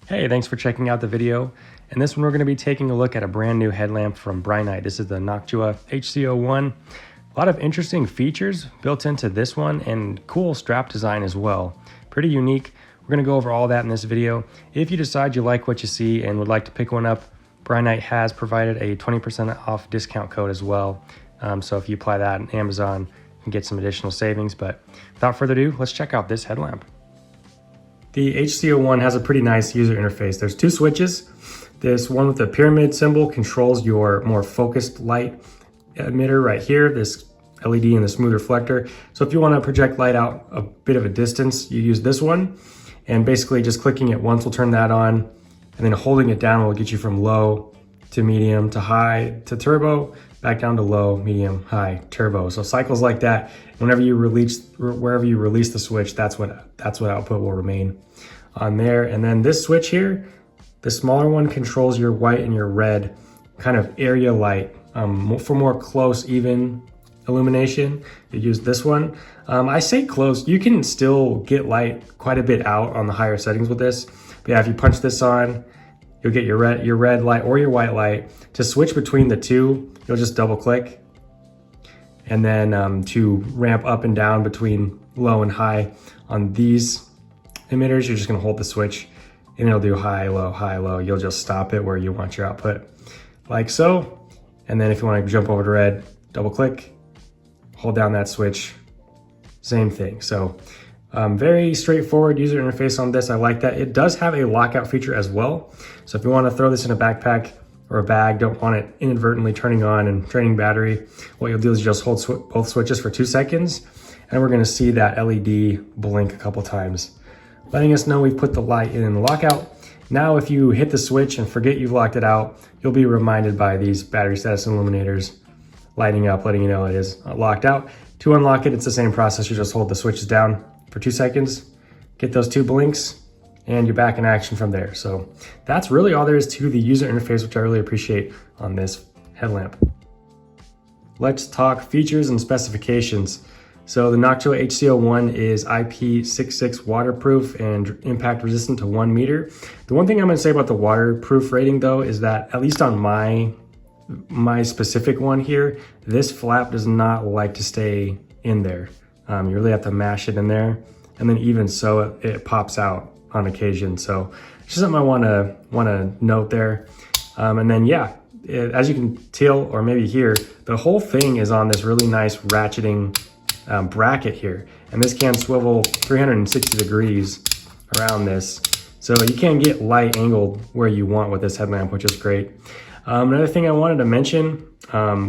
Hey, thanks for checking out the video. In this one, we're going to be taking a look at a brand new headlamp from Brinyte. This is the Noctua HC01. A lot of interesting features built into this one and cool strap design as well. Pretty unique. We're going to go over all that in this video. If you decide you like what you see and would like to pick one up, Brinyte has provided a 20% off discount code as well. So if you apply that on Amazon, you can get some additional savings. But without further ado, let's check out this headlamp. The HC01 has a pretty nice user interface. There's two switches. This one with the pyramid symbol controls your more focused light emitter right here, this LED and the smooth reflector. So if you want to project light out a bit of a distance, you use this one. And basically just clicking it once will turn that on, and then holding it down will get you from low to medium to high to turbo, back down to low, medium, high, turbo. So cycles like that. Whenever you release, wherever you release the switch, that's what output will remain on there. And then this switch here, the smaller one, controls your white and your red kind of area light for more close, even illumination. You use this one. I say close. You can still get light quite a bit out on the higher settings with this. But yeah, if you punch this on, you'll get your red light or your white light. To switch between the two, you'll just double click. And then to ramp up and down between low and high on these emitters, you're just gonna hold the switch and it'll do high, low, high, low. You'll just stop it where you want your output, like so. And then if you wanna jump over to red, double click, hold down that switch, same thing. So very straightforward user interface on this. I like that. It does have a lockout feature as well. So if you wanna throw this in a backpack or a bag, don't want it inadvertently turning on and draining battery, what you'll do is just hold both switches for 2 seconds, and we're gonna see that LED blink a couple times, letting us know we've put the light in the lockout. Now, if you hit the switch and forget you've locked it out, you'll be reminded by these battery status illuminators lighting up, letting you know it is locked out. To unlock it, it's the same process. You just hold the switches down for 2 seconds, get those 2 blinks, and you're back in action from there. So that's really all there is to the user interface, which I really appreciate on this headlamp. Let's talk features and specifications. So the Noctua HC01 is IP66 waterproof and impact resistant to 1 meter. The one thing I'm gonna say about the waterproof rating though is that, at least on my specific one here, this flap does not like to stay in there. You really have to mash it in there, and then even so it pops out on occasion. So it's just something I wanna note there. And then yeah, as you can tell or maybe hear, the whole thing is on this really nice ratcheting bracket here, and this can swivel 360 degrees around this, so you can get light angled where you want with this headlamp, which is great. Another thing I wanted to mention,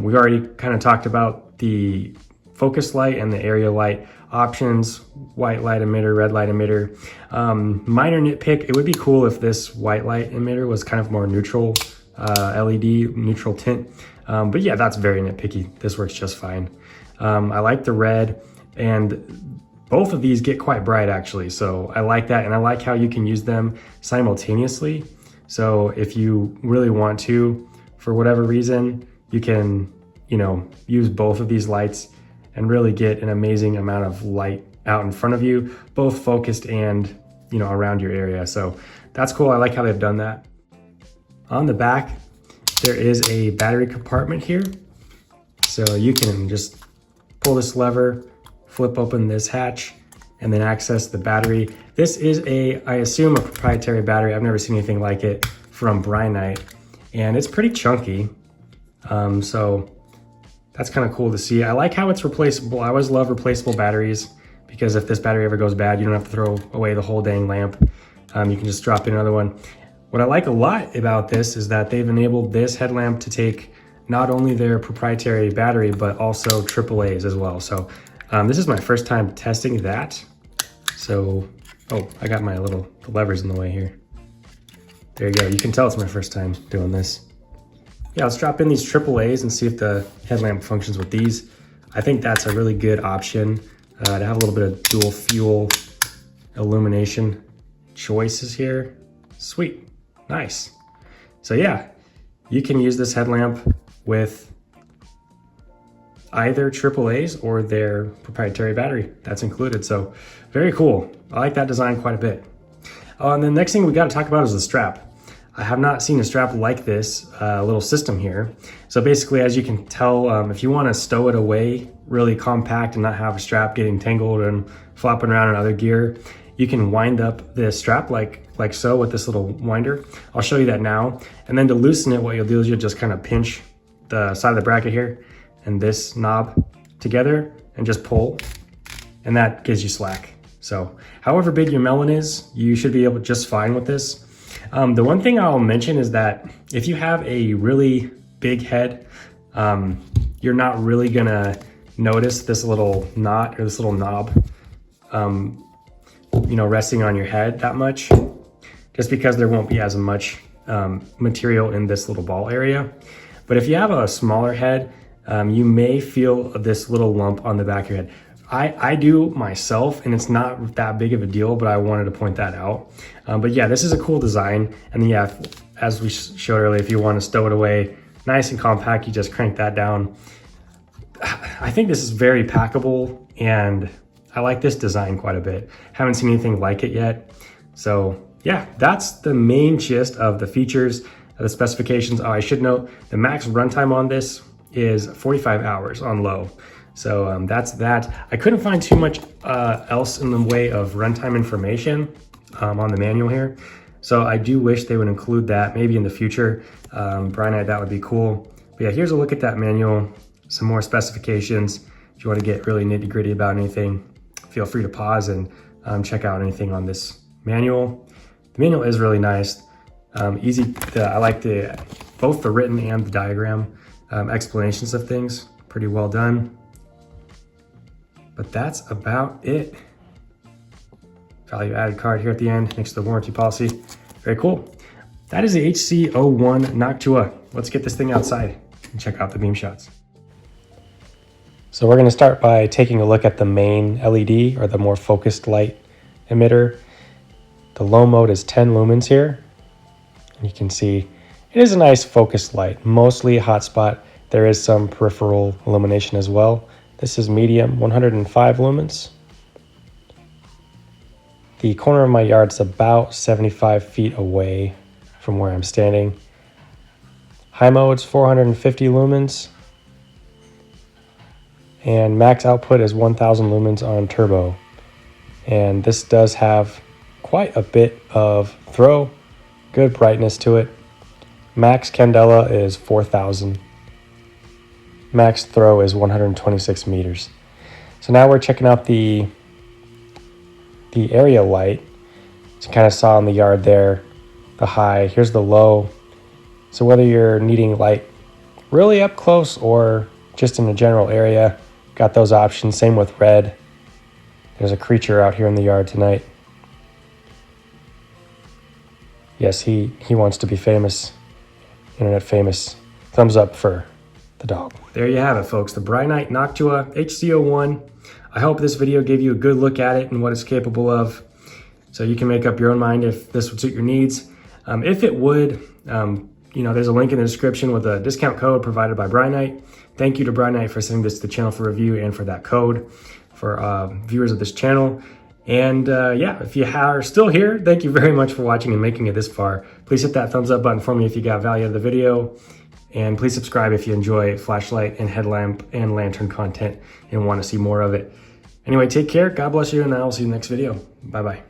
we've already kind of talked about the focus light and the area light options, white light emitter, red light emitter. Minor nitpick, it would be cool if this white light emitter was kind of more neutral LED, neutral tint. But yeah, that's very nitpicky. This works just fine. I like the red, and both of these get quite bright actually. So I like that, and I like how you can use them simultaneously. So if you really want to, for whatever reason, you can, use both of these lights and really get an amazing amount of light out in front of you, both focused and, around your area. So that's cool. I like how they've done that. On the back, there is a battery compartment here. So you can just pull this lever, flip open this hatch, and then access the battery. This is I assume a proprietary battery. I've never seen anything like it from Brinyte, and it's pretty chunky. So that's kind of cool to see. I like how it's replaceable. I always love replaceable batteries, because if this battery ever goes bad, you don't have to throw away the whole dang lamp. You can just drop in another one. What I like a lot about this is that they've enabled this headlamp to take not only their proprietary battery, but also AAAs as well. So this is my first time testing that. So, oh, I got the levers in the way here. There you go. You can tell it's my first time doing this. Yeah, let's drop in these AAAs and see if the headlamp functions with these. I think that's a really good option to have a little bit of dual fuel illumination choices here. Sweet, nice. So yeah, you can use this headlamp with either AAAs or their proprietary battery that's included. So very cool. I like that design quite a bit. And the next thing we got to talk about is the strap. I have not seen a strap like this little system here. So basically, as you can tell, if you want to stow it away really compact and not have a strap getting tangled and flopping around in other gear, you can wind up this strap like so with this little winder. I'll show you that now. And then to loosen it, what you'll do is you'll just kind of pinch the side of the bracket here and this knob together and just pull, and that gives you slack. So however big your melon is, you should be able just fine with this. The one thing I'll mention is that if you have a really big head, you're not really gonna notice this little knot or this little knob, resting on your head that much, just because there won't be as much material in this little ball area. But if you have a smaller head, you may feel this little lump on the back of your head. I do myself, and it's not that big of a deal, but I wanted to point that out. But yeah, this is a cool design. And then yeah, as we showed earlier, if you want to stow it away nice and compact, you just crank that down. I think this is very packable, and I like this design quite a bit. Haven't seen anything like it yet. So yeah, that's the main gist of the features, the specifications. Oh, I should note the max runtime on this is 45 hours on low. So that's that. I couldn't find too much else in the way of runtime information on the manual here. So I do wish they would include that maybe in the future. Brinyte, that would be cool. But yeah, here's a look at that manual, some more specifications. If you want to get really nitty gritty about anything, feel free to pause and check out anything on this manual. The manual is really nice. Easy. I like both the written and the diagram explanations of things. Pretty well done. But that's about it. Value added card here at the end next to the warranty policy. Very cool. That is the HC01 Noctua. Let's get this thing outside and check out the beam shots. So we're going to start by taking a look at the main LED, or the more focused light emitter. The low mode is 10 lumens here. And you can see it is a nice focused light, mostly a hotspot. There is some peripheral illumination as well. This is medium, 105 lumens. The corner of my yard's about 75 feet away from where I'm standing. High mode's 450 lumens. And max output is 1000 lumens on turbo. And this does have quite a bit of throw, good brightness to it. Max candela is 4000. Max throw is 126 meters. So now we're checking out the area light. So you kind of saw in the yard there, the high, here's the low. So whether you're needing light really up close or just in a general area, got those options. Same with red. There's a creature out here in the yard tonight. Yes, he wants to be famous, internet famous. Thumbs up for the dog. There you have it, folks. The Brinyte Noctua HC01. I hope this video gave you a good look at it and what it's capable of, so you can make up your own mind if this would suit your needs. If it would, there's a link in the description with a discount code provided by Brinyte. Thank you to Brinyte for sending this to the channel for review and for that code for viewers of this channel. And yeah, if you are still here, thank you very much for watching and making it this far. Please hit that thumbs up button for me if you got value out of the video. And please subscribe if you enjoy flashlight and headlamp and lantern content and want to see more of it. Anyway, take care, God bless you, and I'll see you in the next video. Bye-bye.